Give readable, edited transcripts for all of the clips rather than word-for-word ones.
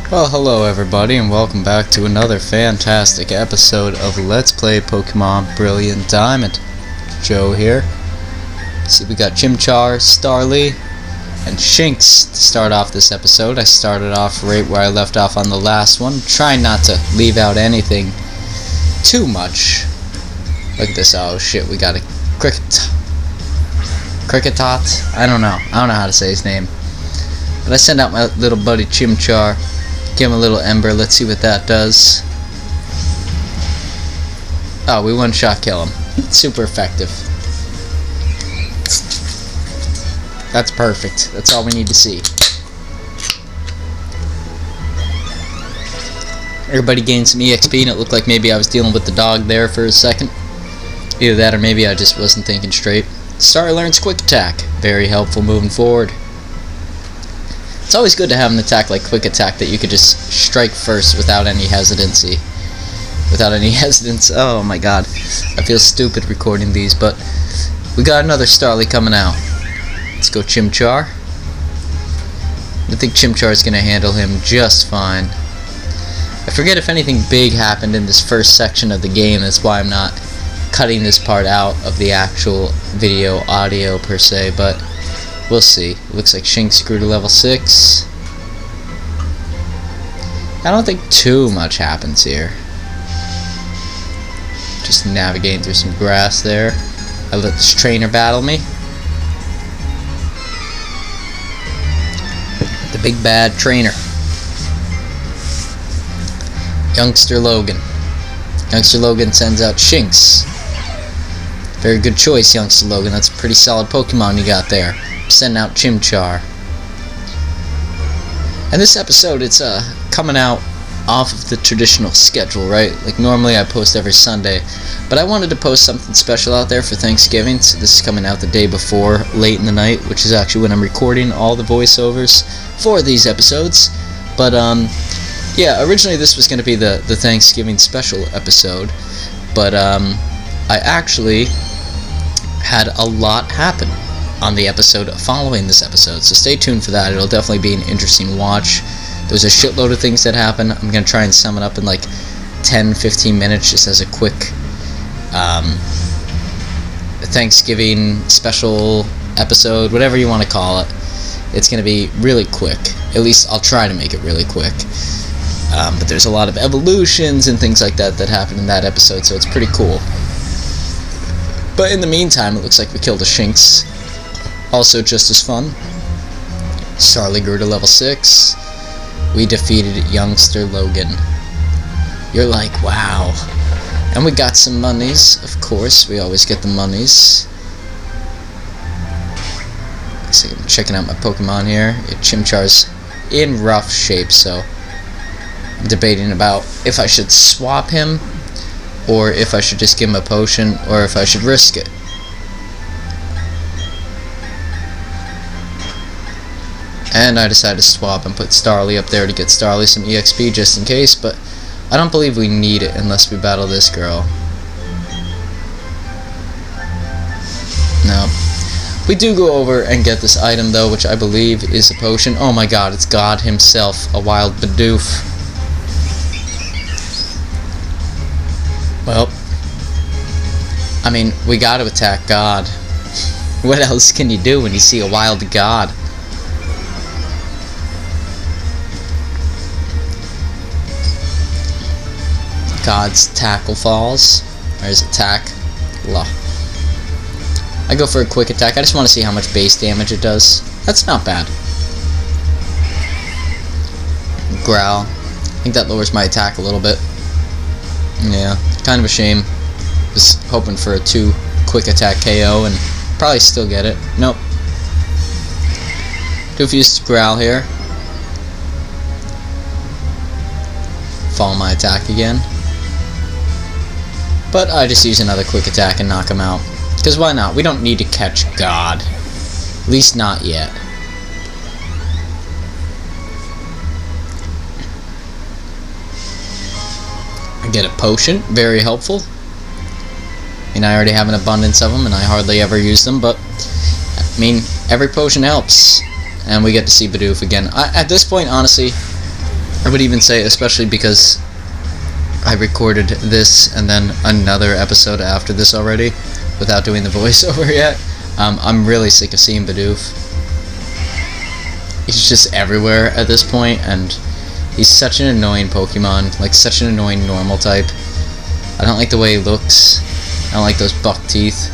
Well, hello everybody, and welcome back to another fantastic episode of Let's Play Pokemon Brilliant Diamond. Joe here. See, we got Chimchar, Starly, and Shinx to start off this episode. I started off right where I left off on the last one, trying not to leave out anything too much. Look at this. Oh shit, we got a Cricketot? I don't know how to say his name. But I send out my little buddy Chimchar. Give him a little ember. Let's see what that does. Oh, we one-shot kill him. It's super effective. That's perfect. That's all we need to see. Everybody gained some EXP, and it looked like maybe I was dealing with the dog there for a second. Either that, or maybe I just wasn't thinking straight. Starry learns Quick Attack. Very helpful moving forward. It's always good to have an attack like Quick Attack that you could just strike first without any hesitancy. Oh my god. I feel stupid recording these, but we got another Starly coming out. Let's go Chimchar. I think Chimchar is going to handle him just fine. I forget if anything big happened in this first section of the game. That's why I'm not cutting this part out of the actual video audio per se, but we'll see. It looks like Shinx grew to level 6. I don't think too much happens here. Just navigating through some grass there. I let this trainer battle me. The big bad trainer. Youngster Logan. Youngster Logan sends out Shinx. Very good choice, Youngster Logan. That's a pretty solid Pokemon you got there. Sending out Chimchar. And this episode, it's coming out off of the traditional schedule, right? Like normally I post every Sunday, but I wanted to post something special out there for Thanksgiving, so this is coming out the day before, late in the night, which is actually when I'm recording all the voiceovers for these episodes. But yeah, originally this was going to be the Thanksgiving special episode, but I actually had a lot happen on the episode following this episode, so stay tuned for that. It'll definitely be an interesting watch. There's a shitload of things that happen. I'm going to try and sum it up in like 10-15 minutes just as a quick Thanksgiving special episode, whatever you want to call it. It's going to be really quick. At least I'll try to make it really quick. But there's a lot of evolutions and things like that that happen in that episode, so it's pretty cool. But in the meantime, it looks like we killed a Shinx. Also just as fun. Starly grew to level 6. We defeated Youngster Logan. You're like, wow. And we got some monies, of course. We always get the monies. Looks like I'm checking out my Pokemon here. Yeah, Chimchar's in rough shape, so I'm debating about if I should swap him, or if I should just give him a potion, or if I should risk it. And I decided to swap and put Starly up there to get Starly some EXP just in case, but I don't believe we need it unless we battle this girl. No. We do go over and get this item though, which I believe is a potion. Oh my god, it's God himself, a wild Bidoof. Well, I mean, we gotta attack God. What else can you do when you see a wild God? God's tackle falls. Or is it tack? Law. I go for a quick attack. I just want to see how much base damage it does. That's not bad. Growl. I think that lowers my attack a little bit. Yeah, kind of a shame. Was hoping for a 2 quick attack KO and probably still get it. Nope. Doofus Growl here. Follow my attack again. But I just use another quick attack and knock him out. Because why not? We don't need to catch God. At least not yet. I get a potion. Very helpful. I mean, I already have an abundance of them and I hardly ever use them, but I mean, every potion helps. And we get to see Bidoof again. At this point, honestly, I would even say, especially because I recorded this and then another episode after this already without doing the voiceover yet. I'm really sick of seeing Bidoof. He's just everywhere at this point, and he's such an annoying Pokemon, like such an annoying normal type. I don't like the way he looks. I don't like those buck teeth.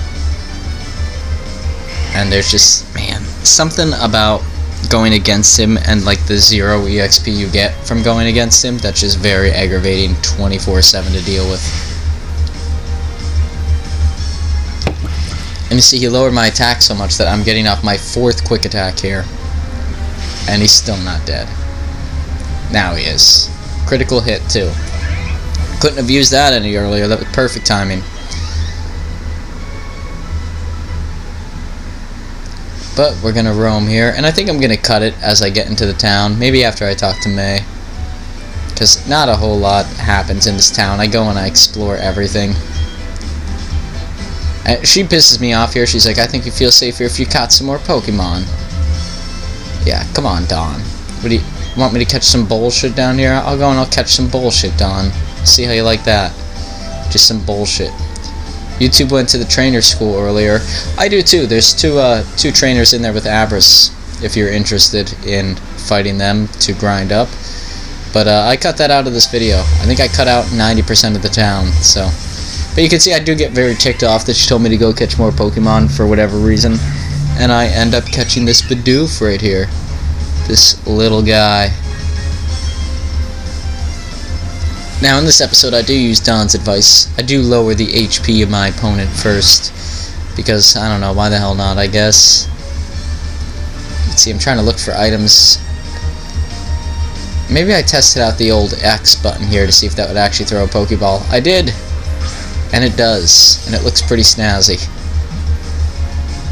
And there's just, man, something about going against him and like the 0 EXP you get from going against him that's just very aggravating 24/7 to deal with. And you see, he lowered my attack so much that I'm getting off my 4th quick attack here. And he's still not dead. Now he is. Critical hit too. Couldn't have used that any earlier. That was perfect timing. But we're gonna roam here, and I think I'm gonna cut it as I get into the town. Maybe after I talk to May, because not a whole lot happens in this town. I go and I explore everything. She pisses me off here. She's like, I think you feel safer if you caught some more Pokemon. Yeah, come on, Dawn. What do you want me to catch some bullshit down here? I'll go and I'll catch some bullshit, Dawn. See how you like that. Just some bullshit. YouTube went to the trainer school earlier. I do too. There's two trainers in there with Abras, if you're interested in fighting them to grind up. But I cut that out of this video. I think I cut out 90% of the town, so. But you can see I do get very ticked off that she told me to go catch more Pokemon for whatever reason. And I end up catching this Bidoof right here. This little guy. Now in this episode I do use Don's advice. I do lower the HP of my opponent first. Because, I don't know, why the hell not, I guess. Let's see, I'm trying to look for items. Maybe I tested out the old X button here to see if that would actually throw a Pokeball. I did! And it does. And it looks pretty snazzy.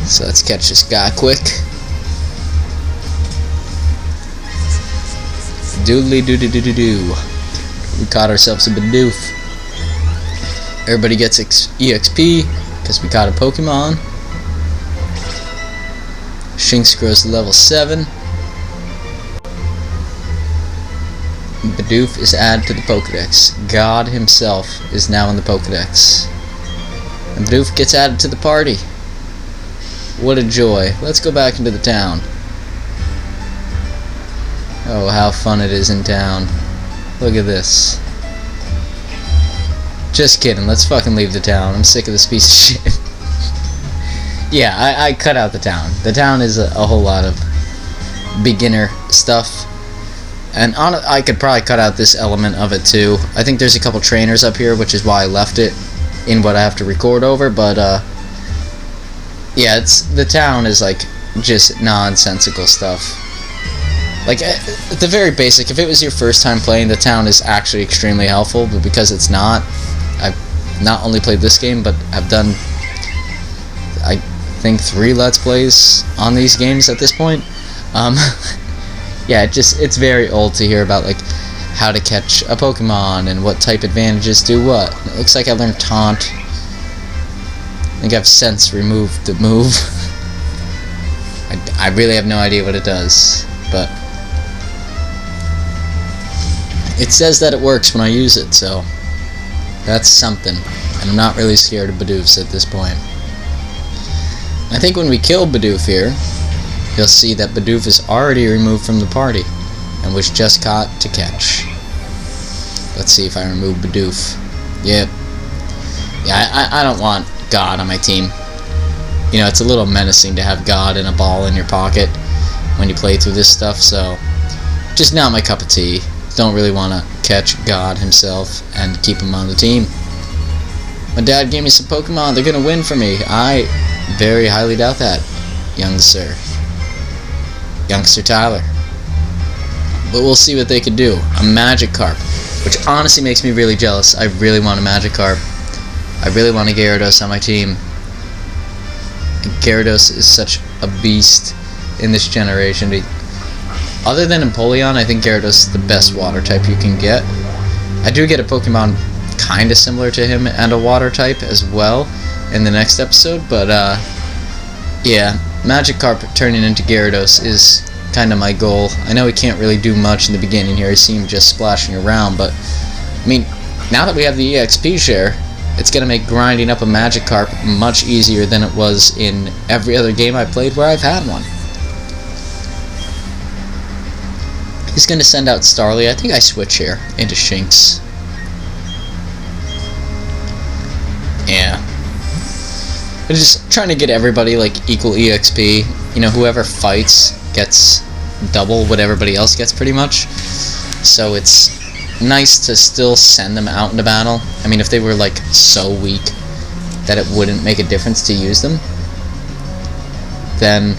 So let's catch this guy quick. Doodly doo doo doo doo doo. We caught ourselves a Bidoof. Everybody gets EXP because we caught a Pokemon. Shinx grows to level 7. Bidoof is added to the Pokedex. God himself is now in the Pokedex. And Bidoof gets added to the party. What a joy. Let's go back into the town. Oh, how fun it is in town. Look at this. Just kidding. Let's fucking leave the town. I'm sick of this piece of shit. Yeah, I cut out the town. The town is a whole lot of beginner stuff. And I could probably cut out this element of it too. I think there's a couple trainers up here, which is why I left it in what I have to record over, but yeah, the town is like just nonsensical stuff. Like at the very basic, if it was your first time playing, the town is actually extremely helpful, but because it's not, I've not only played this game, but I've done, I think, 3 Let's Plays on these games at this point. Yeah, it's very old to hear about like how to catch a Pokemon and what type advantages do what. It looks like I learned Taunt. I think I've since removed the move. I really have no idea what it does, but it says that it works when I use it, so that's something. And I'm not really scared of Bidoofs at this point. I think when we kill Bidoof here, you'll see that Bidoof is already removed from the party and was just caught to catch. Let's see if I remove Bidoof. Yep. Yeah, I don't want God on my team. You know, it's a little menacing to have God and a ball in your pocket when you play through this stuff, so just not my cup of tea. Don't really want to catch God himself and keep him on the team. My dad gave me some Pokemon. They're going to win for me. I very highly doubt that, young sir. Youngster Tyler. But we'll see what they can do. A Magikarp, which honestly makes me really jealous. I really want a Magikarp. I really want a Gyarados on my team. And Gyarados is such a beast in this generation. Other than Empoleon, I think Gyarados is the best water type you can get. I do get a Pokemon kind of similar to him and a water type as well in the next episode, but yeah, Magikarp turning into Gyarados is kind of my goal. I know he can't really do much in the beginning here. I see him just splashing around, but I mean, now that we have the EXP share, it's going to make grinding up a Magikarp much easier than it was in every other game I played where I've had one. He's going to send out Starly. I think I switch here into Shinx. Yeah. I'm just trying to get everybody like equal EXP. You know, whoever fights gets double what everybody else gets pretty much. So it's nice to still send them out into battle. I mean, if they were like so weak that it wouldn't make a difference to use them, then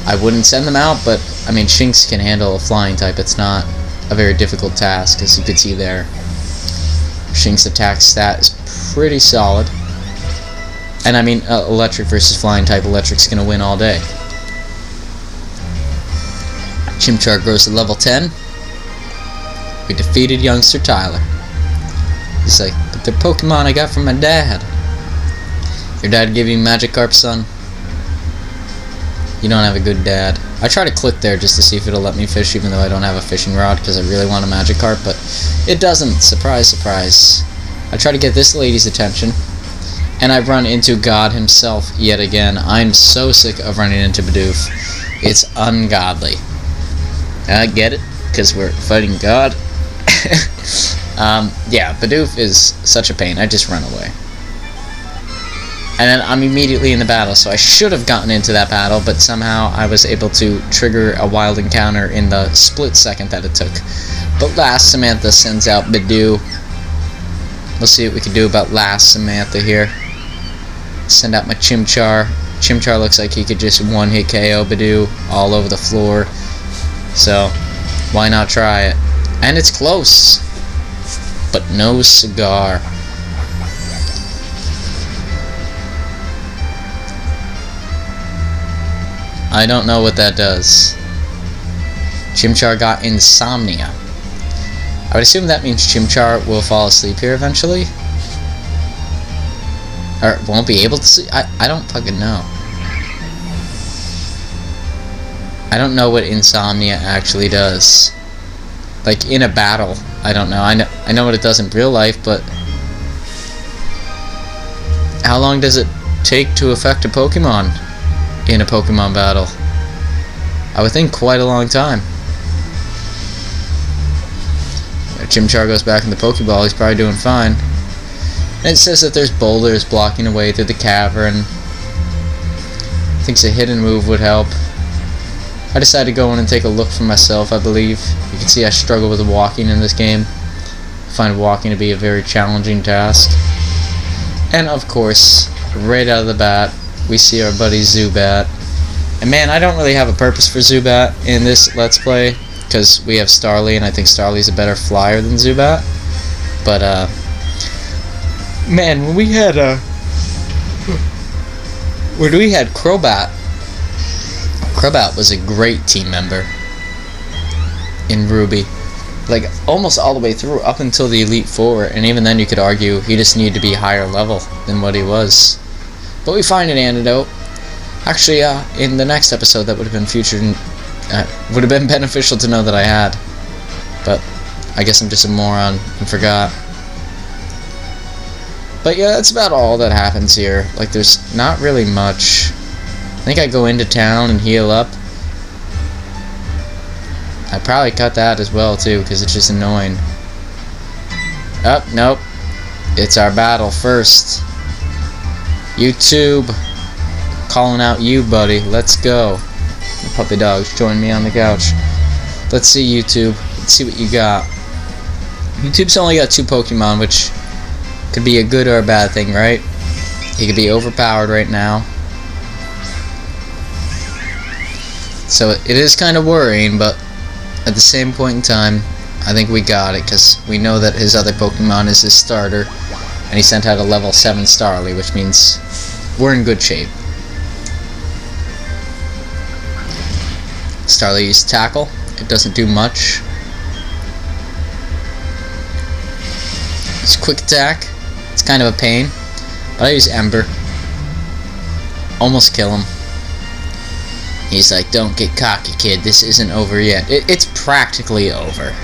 I wouldn't send them out. But I mean, Shinx can handle a flying type. It's not a very difficult task, as you can see there. Shinx attack stat is pretty solid. And I mean, electric versus flying type, electric's gonna win all day. Chimchar grows to level 10. We defeated youngster Tyler. He's like, but they're Pokemon I got from my dad. Your dad give you Magikarp, son? You don't have a good dad. I try to click there just to see if it'll let me fish, even though I don't have a fishing rod, because I really want a Magikarp, but it doesn't. Surprise, surprise. I try to get this lady's attention, and I've run into God himself yet again. I'm so sick of running into Bidoof. It's ungodly. I get it, because we're fighting God. Yeah, Bidoof is such a pain. I just run away. And then I'm immediately in the battle, so I should have gotten into that battle, but somehow I was able to trigger a wild encounter in the split second that it took. But last Samantha sends out Bidoof. We'll see what we can do about last Samantha here. Send out my Chimchar. Chimchar looks like he could just one-hit KO Bidoof all over the floor. So, why not try it? And it's close. But no cigar. I don't know what that does. Chimchar got insomnia. I would assume that means Chimchar will fall asleep here eventually. Or won't be able to sleep. I don't fucking know. I don't know what insomnia actually does. Like in a battle, I don't know. I know what it does in real life, but how long does it take to affect a Pokemon in a Pokemon battle? I would think quite a long time. Chimchar goes back in the Pokeball. He's probably doing fine. And it says that there's boulders blocking away through the cavern. Thinks a hidden move would help. I decided to go in and take a look for myself, I believe. You can see I struggle with walking in this game. I find walking to be a very challenging task. And of course, right out of the bat, we see our buddy Zubat. And man, I don't really have a purpose for Zubat in this Let's Play, because we have Starly, and I think Starly's a better flyer than Zubat. But, man, when we had Crobat, Crobat was a great team member in Ruby. Like, almost all the way through, up until the Elite Four, and even then you could argue he just needed to be higher level than what he was. But we find an antidote. Actually, in the next episode that would have been featured, would have been beneficial to know that I had. But I guess I'm just a moron and forgot. But yeah, that's about all that happens here. Like, there's not really much. I think I go into town and heal up. I probably cut that as well too, because it's just annoying. Oh, nope. It's our battle first. YouTube. Calling out you, buddy. Let's go. The puppy dogs join me on the couch. Let's see, YouTube. Let's see what you got. YouTube's only got 2 Pokemon, which could be a good or a bad thing, right? He could be overpowered right now. So it is kind of worrying, but at the same point in time, I think we got it, because we know that his other Pokemon is his starter, and he sent out a level 7 Starly, which means we're in good shape. Starly used Tackle. It doesn't do much. It's Quick Attack. It's kind of a pain, but I use Ember. Almost kill him. He's like, don't get cocky, kid. This isn't over yet. It's practically over.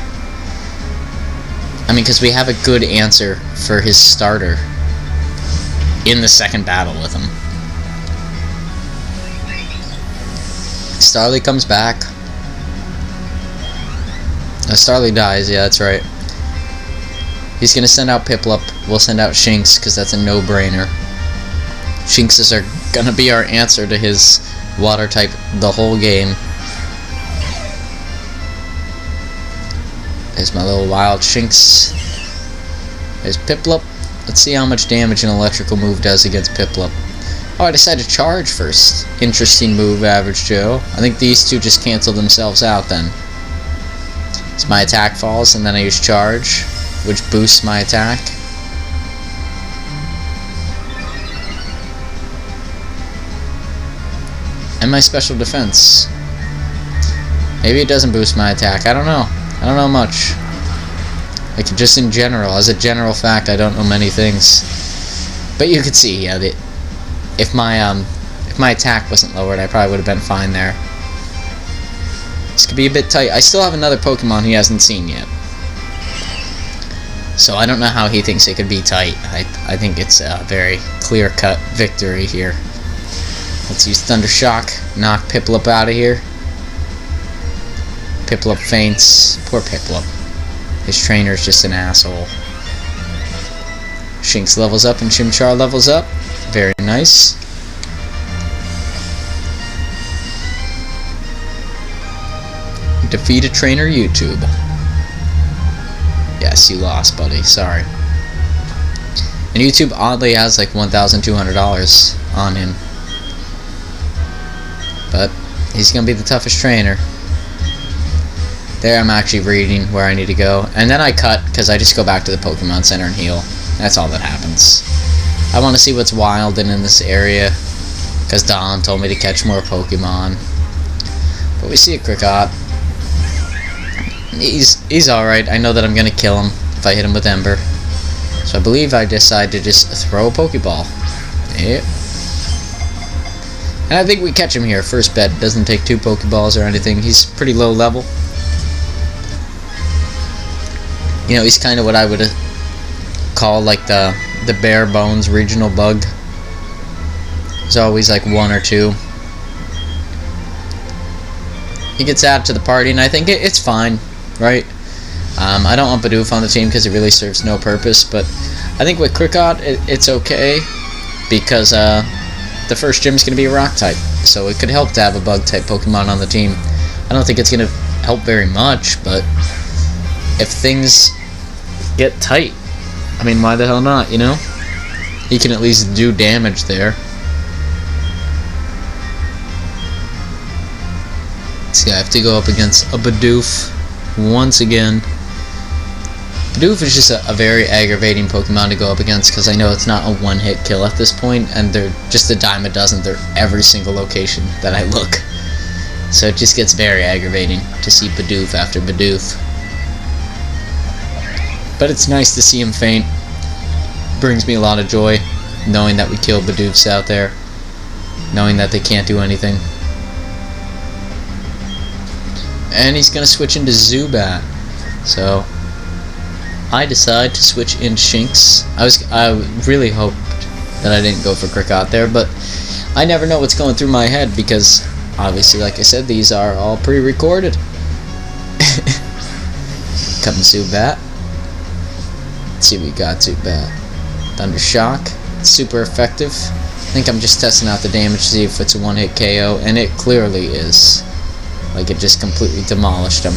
I mean, because we have a good answer for his starter in the second battle with him. Starly comes back. Starly dies, yeah, that's right. He's gonna send out Piplup. We'll send out Shinx, because that's a no-brainer. Shinxes are gonna be our answer to his water type the whole game. There's my little wild Shinx. There's Piplup. Let's see how much damage an electrical move does against Piplup. Oh, I decided to charge first. Interesting move, Average Joe. I think these two just cancel themselves out then. So my attack falls, and then I use charge, which boosts my attack. And my special defense. Maybe it doesn't boost my attack. I don't know. I don't know much. Like, just in general. As a general fact, I don't know many things. But you could see, yeah, that if my attack wasn't lowered, I probably would have been fine there. This could be a bit tight. I still have another Pokemon he hasn't seen yet. So I don't know how he thinks it could be tight. I think it's a very clear-cut victory here. Let's use Thunder Shock. Knock Piplup out of here. Piplup faints. Poor Piplup. His trainer's just an asshole. Shinx levels up and Chimchar levels up. Very nice. Defeat a trainer, YouTube. Yes, you lost, buddy. Sorry. And YouTube oddly has like $1,200 on him. But he's going to be the toughest trainer. There I'm actually reading where I need to go. And then I cut because I just go back to the Pokemon Center and heal. That's all that happens. I want to see what's wild in this area. Because Don told me to catch more Pokemon. But we see a Kricot. He's alright. I know that I'm going to kill him if I hit him with Ember. So I believe I decide to just throw a Pokeball. Yep. And I think we catch him here. First bet. Doesn't take 2 Pokeballs or anything. He's pretty low level. You know, he's kind of what I would call like the bare bones regional bug. There's always like 1 or 2. He gets added to the party, and I think it's fine, right? I don't want Bidoof on the team because it really serves no purpose, but I think with Kricot, it's okay because the first gym is going to be a rock type, so it could help to have a bug type Pokemon on the team. I don't think it's going to help very much, but if things get tight, I mean, why the hell not, you know? He can at least do damage there. See, I have to go up against a Bidoof once again. Bidoof is just a very aggravating Pokemon to go up against because I know it's not a one-hit kill at this point, and they're just a dime a dozen. They're every single location that I look. So it just gets very aggravating to see Bidoof after Bidoof. But it's nice to see him faint. Brings me a lot of joy knowing that we killed Bidoofs out there. Knowing that they can't do anything. And he's going to switch into Zubat. So I decide to switch in Shinx. I really hoped that I didn't go for Kricot there, but I never know what's going through my head because obviously, like I said, these are all pre-recorded. Coming Zubat. Let's see what we got Zubat. Thunder Shock. Super effective. I think I'm just testing out the damage to see if it's a one-hit KO, and it clearly is. Like, it just completely demolished him.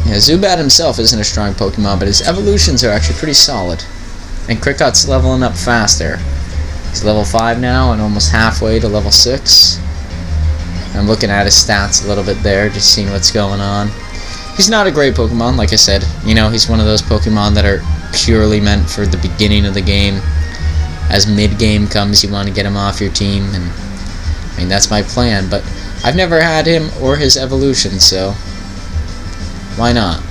Yeah, Zubat himself isn't a strong Pokemon, but his evolutions are actually pretty solid. And Kricot's leveling up fast there. He's level 5 now and almost halfway to level 6. I'm looking at his stats a little bit there, just seeing what's going on. He's not a great Pokemon, like I said. You know, he's one of those Pokemon that are purely meant for the beginning of the game. As mid-game comes, you want to get him off your team, and I mean, that's my plan, but I've never had him or his evolution, so why not?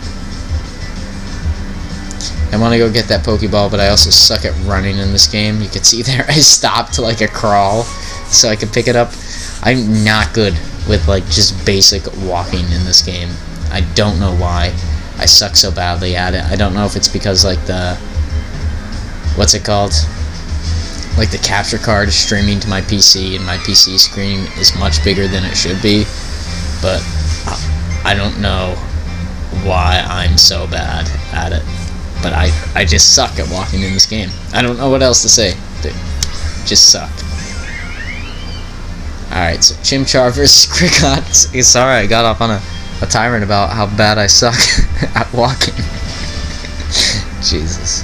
I want to go get that Pokeball, but I also suck at running in this game. You can see there I stopped like a crawl so I could pick it up. I'm not good with like just basic walking in this game. I don't know why. I suck so badly at it. I don't know if it's because like the, what's it called? Like the capture card is streaming to my PC and my PC screen is much bigger than it should be. But I don't know why I'm so bad at it. But I just suck at walking in this game. I don't know what else to say. Just suck. Alright, so Chimchar versus Krikot. Sorry, I got off on a tyrant about how bad I suck at walking. Jesus.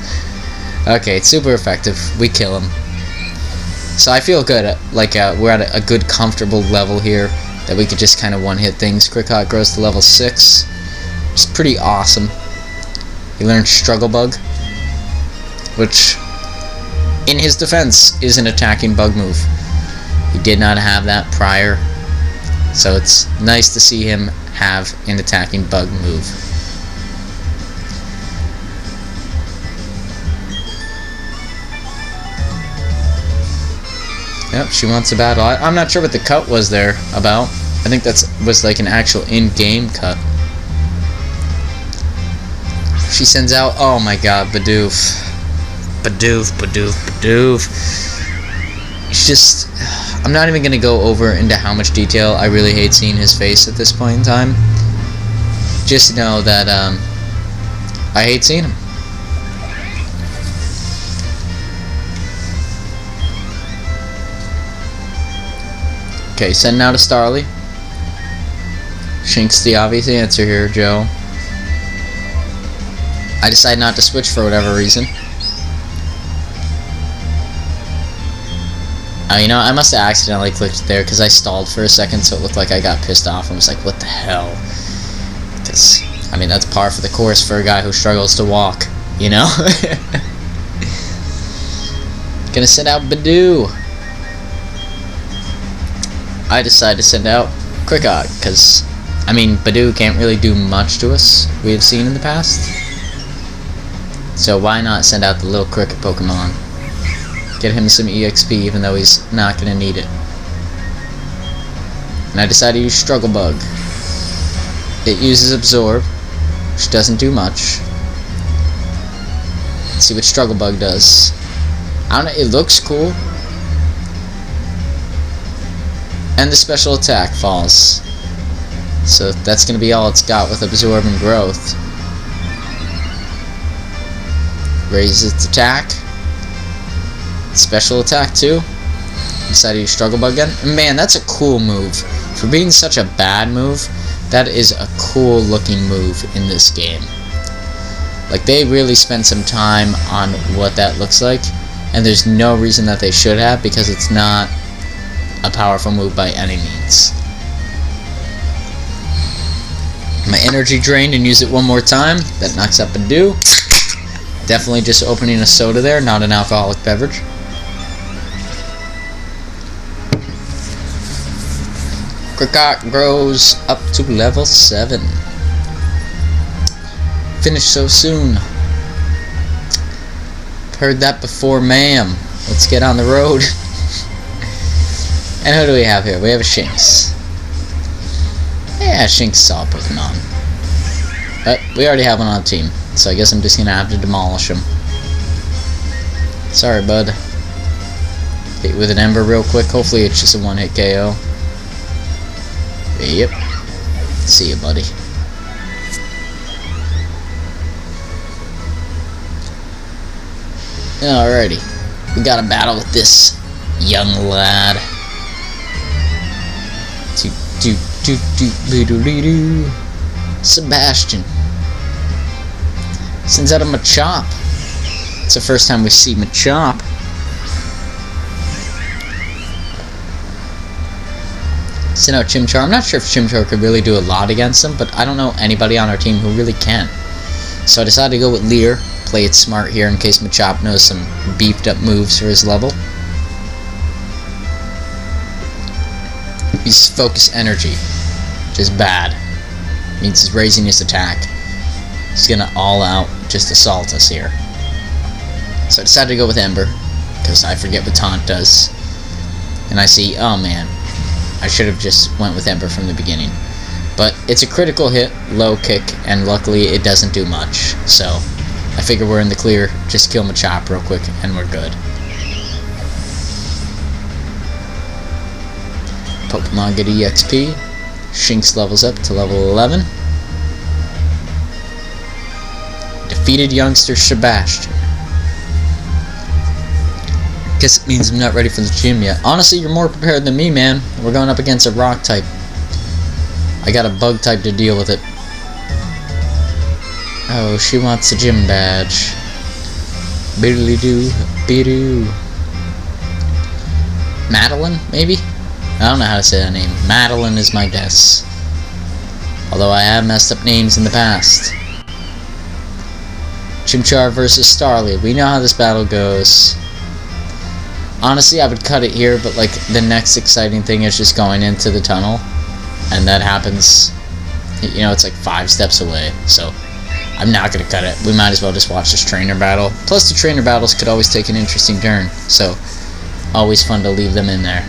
Okay, it's super effective. We kill him. So I feel good. We're at a good, comfortable level here that we could just kind of one-hit things. Krikot grows to level 6. It's pretty awesome. He learned Struggle Bug, which, in his defense, is an attacking bug move. He did not have that prior, so it's nice to see him have an attacking bug move. Yep, she wants a battle. I'm not sure what the cut was there about. I think that was like an actual in-game cut. She sends out, oh my god, Bidoof. Bidoof, Bidoof, Bidoof. It's just, I'm not even going to go over into how much detail. I really hate seeing his face at this point in time. Just know that, I hate seeing him. Okay, sending out a Starly. Shink's the obvious answer here, Joe. I decided not to switch for whatever reason. Oh, you know, I must have accidentally clicked there because I stalled for a second, so it looked like I got pissed off and was like, what the hell? Because, I mean, that's par for the course for a guy who struggles to walk, you know? Gonna send out Badoo. I decided to send out Krikot because, I mean, Badoo can't really do much to us, we have seen in the past. So why not send out the little cricket Pokemon? Get him some EXP even though he's not going to need it. And I decided to use Struggle Bug. It uses Absorb, which doesn't do much. Let's see what Struggle Bug does. I don't know, it looks cool. And the special attack falls. So that's going to be all it's got with Absorb and Growth. Raises its attack. Special attack too. Decided to use Struggle Bug again. Man, that's a cool move. For being such a bad move, that is a cool looking move in this game. Like, they really spent some time on what that looks like, and there's no reason that they should have, because it's not a powerful move by any means. My energy drained and use it one more time. That knocks up Badoo. Definitely just opening a soda there, not an alcoholic beverage. Krikot grows up to level 7. Finished so soon. Heard that before, ma'am. Let's get on the road. And who do we have here? We have a Shinx. Yeah, Shinx is all Pokemon. But we already have one on the team, so I guess I'm just gonna have to demolish him. Sorry, bud. Hit you with an Ember real quick. Hopefully it's just a one-hit KO. Yep. See ya, buddy. Alrighty. We got a battle with this young lad. Sebastian. Sends out a Machop. It's the first time we see Machop. Send out Chimchar. I'm not sure if Chimchar could really do a lot against him, but I don't know anybody on our team who really can. So I decided to go with Leer. Play it smart here in case Machop knows some beefed up moves for his level. He's Focus Energy, which is bad. Means he's raising his attack. He's gonna all out just assault us here. So I decided to go with Ember, because I forget what Taunt does. And I see, oh man, I should have just went with Ember from the beginning. But it's a critical hit, low kick, and luckily it doesn't do much. So I figure we're in the clear. Just kill Machop real quick and we're good. Pokemon get EXP. Shinx levels up to level 11. Defeated youngster Shabashed. Guess it means I'm not ready for the gym yet. Honestly, you're more prepared than me, man. We're going up against a rock type. I got a bug type to deal with it. Oh, she wants a gym badge. Biddly doo, bidoo. Madeline, maybe? I don't know how to say that name. Madeline is my guess. Although I have messed up names in the past. Chimchar versus Starly. We know how this battle goes. Honestly, I would cut it here, but like the next exciting thing is just going into the tunnel. And that happens, you know, it's like 5 steps away. So I'm not going to cut it. We might as well just watch this trainer battle. Plus the trainer battles could always take an interesting turn. So always fun to leave them in there.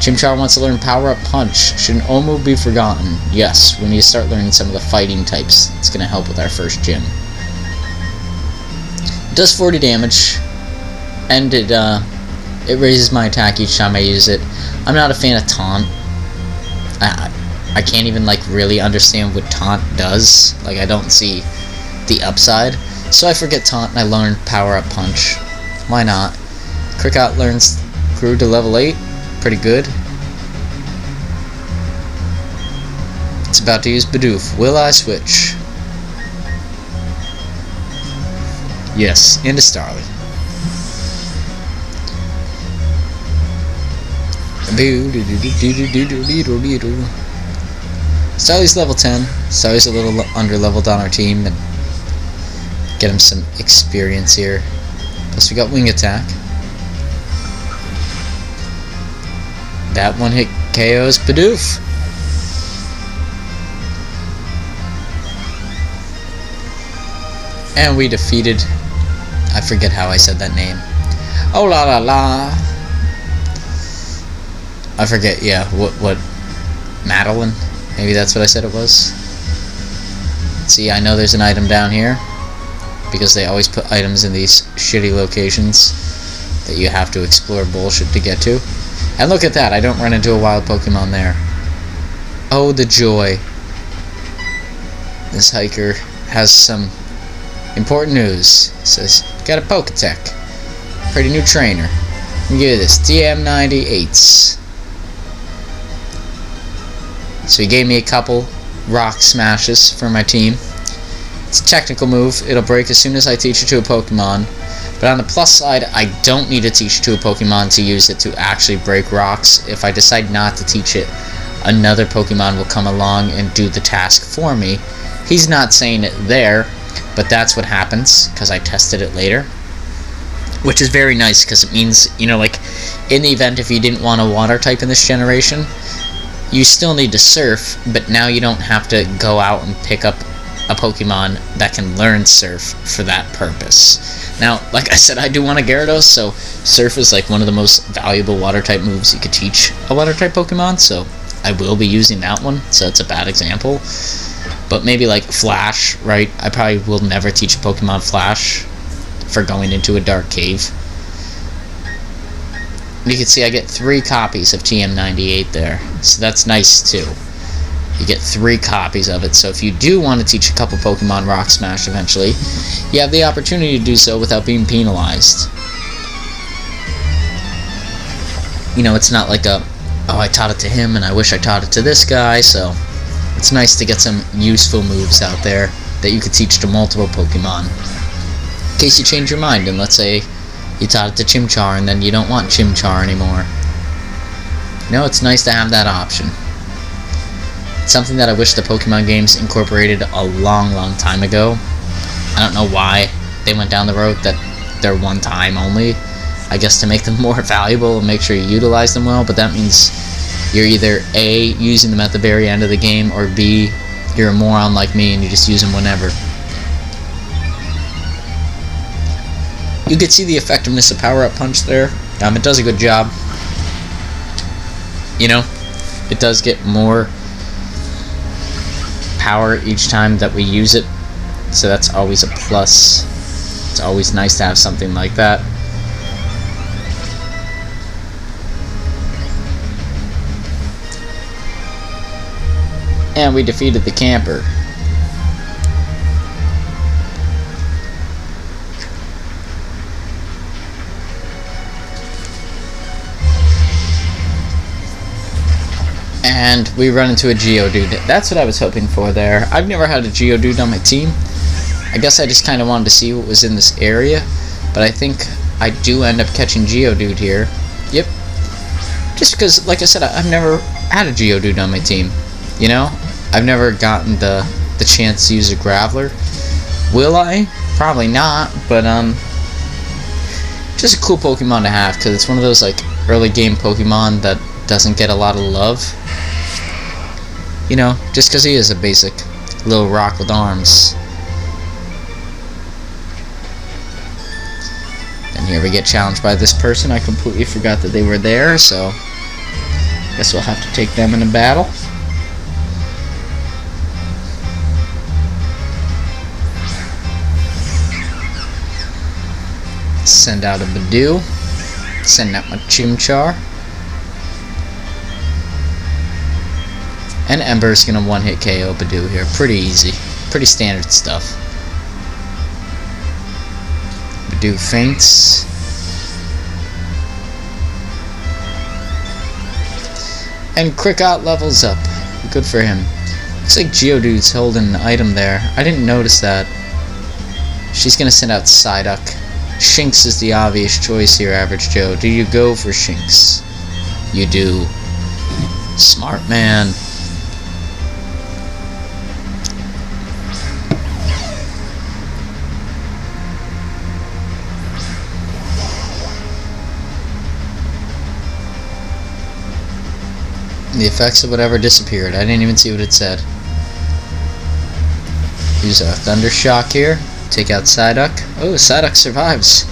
Chimchar wants to learn Power Up Punch. Should an Omu be forgotten? Yes, we need to start learning some of the fighting types. It's going to help with our first gym. It does 40 damage. And it raises my attack each time I use it. I'm not a fan of Taunt. I can't even like really understand what Taunt does. Like I don't see the upside. So I forget Taunt and I learn Power Up Punch. Why not? Krickout grew to level 8. Pretty good. It's about to use Bidoof. Will I switch? Yes, into Starly. Starly's level 10. Starly's a little under-leveled on our team, and get him some experience here. Plus we got Wing Attack. That one hit KO's Bidoof. And we defeated, I forget how I said that name. Oh la la la. I forget, yeah, what, Madeline? Maybe that's what I said it was. See, I know there's an item down here, because they always put items in these shitty locations that you have to explore bullshit to get to. And look at that, I don't run into a wild Pokemon there. Oh, the joy. This hiker has some important news. It says, got a Poketech. Pretty new trainer. Let me give you this, TM98s. So he gave me a couple rock smashes for my team. It's a technical move. It'll break as soon as I teach it to a Pokemon. But on the plus side, I don't need to teach it to a Pokemon to use it to actually break rocks. If I decide not to teach it, another Pokemon will come along and do the task for me. He's not saying it there, but that's what happens, because I tested it later. Which is very nice, because it means, you know, like, in the event if you didn't want a water type in this generation, you still need to surf, but now you don't have to go out and pick up a Pokemon that can learn Surf for that purpose. Now, like I said, I do want a Gyarados, so Surf is like one of the most valuable water-type moves you could teach a water-type Pokemon, so I will be using that one, so it's a bad example. But maybe like Flash, right? I probably will never teach a Pokemon Flash for going into a dark cave. You can see I get 3 copies of TM98 there, so that's nice too. You get 3 copies of it, so if you do want to teach a couple Pokemon Rock Smash eventually, you have the opportunity to do so without being penalized. You know, it's not like a, oh, I taught it to him and I wish I taught it to this guy, so it's nice to get some useful moves out there that you could teach to multiple Pokemon. In case you change your mind, and let's say you taught it to Chimchar and then you don't want Chimchar anymore. You know, it's nice to have that option. It's something that I wish the Pokemon games incorporated a long, long time ago. I don't know why they went down the road that they're one time only. I guess to make them more valuable and make sure you utilize them well, but that means you're either A, using them at the very end of the game, or B, you're a moron like me and you just use them whenever. You can see the effectiveness of Power Up Punch there. It does a good job. You know, it does get more power each time that we use it, so that's always a plus. It's always nice to have something like that. And we defeated the camper. And we run into a Geodude. That's what I was hoping for there. I've never had a Geodude on my team. I guess I just kind of wanted to see what was in this area. But I think I do end up catching Geodude here. Yep. Just because, like I said, I've never had a Geodude on my team. You know? I've never gotten the chance to use a Graveler. Will I? Probably not. But, just a cool Pokemon to have. Because it's one of those, like, early game Pokemon that doesn't get a lot of love. You know, just because he is a basic little rock with arms. And here we get challenged by this person. I completely forgot that they were there, so guess we'll have to take them in a battle. Send out a Badoo. Send out my Chimchar. And Ember's gonna one-hit KO Badoo here. Pretty easy. Pretty standard stuff. Badoo faints. And Cricket levels up. Good for him. Looks like Geodude's holding an item there. I didn't notice that. She's gonna send out Psyduck. Shinx is the obvious choice here, Average Joe. Do you go for Shinx? You do. Smart man. The effects of whatever disappeared. I didn't even see what it said. Use a Thunder Shock here. Take out Psyduck. Oh, Psyduck survives.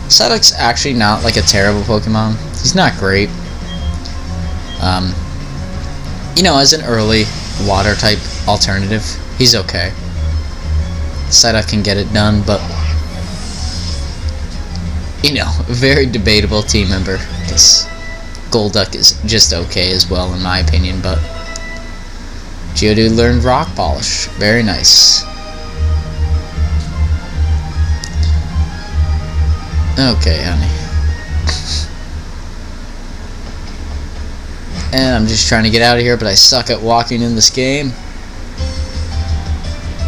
Psyduck's actually not like a terrible Pokemon. He's not great. You know, as an early water type alternative, he's okay. Psyduck can get it done, but you know, very debatable team member. Because Golduck is just okay as well, in my opinion, but Geodude learned Rock Polish. Very nice. Okay, honey. And I'm just trying to get out of here, but I suck at walking in this game.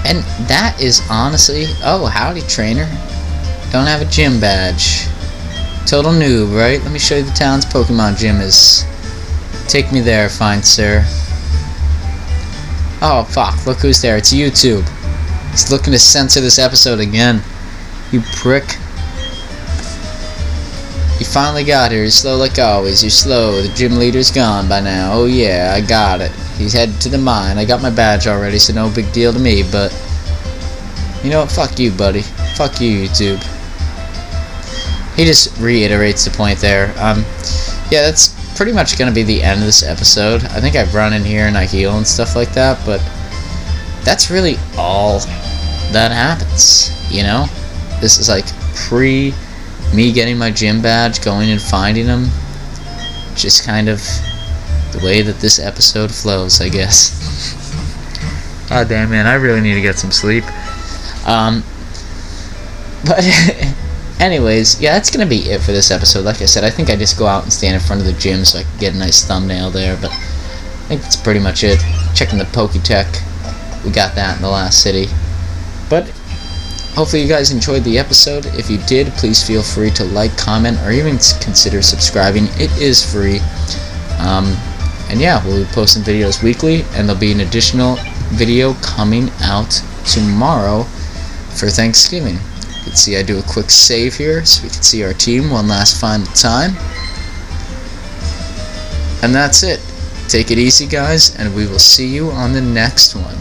And that is honestly... Oh, howdy, trainer. Don't have a gym badge. Total noob, right? Let me show you the town's Pokemon gym is. Take me there, fine sir. Oh, fuck. Look who's there. It's YouTube. He's looking to censor this episode again. You prick. You finally got here. You're slow like always. You're slow. The gym leader's gone by now. Oh yeah, I got it. He's headed to the mine. I got my badge already, so no big deal to me, but... You know what? Fuck you, buddy. Fuck you, YouTube. He just reiterates the point there. Yeah, that's pretty much going to be the end of this episode. I think I've run in here and I heal and stuff like that, but that's really all that happens, you know? This is like me getting my gym badge, going and finding them. Just kind of the way that this episode flows, I guess. God damn, man, I really need to get some sleep. But... Anyways, yeah, that's going to be it for this episode. Like I said, I think I just go out and stand in front of the gym so I can get a nice thumbnail there, but I think that's pretty much it. Checking the Poketech. We got that in the last city. But hopefully you guys enjoyed the episode. If you did, please feel free to like, comment, or even consider subscribing. It is free. And yeah, we'll be posting videos weekly, and there'll be an additional video coming out tomorrow for Thanksgiving. You can see I do a quick save here so we can see our team one last final time. And that's it. Take it easy, guys, and we will see you on the next one.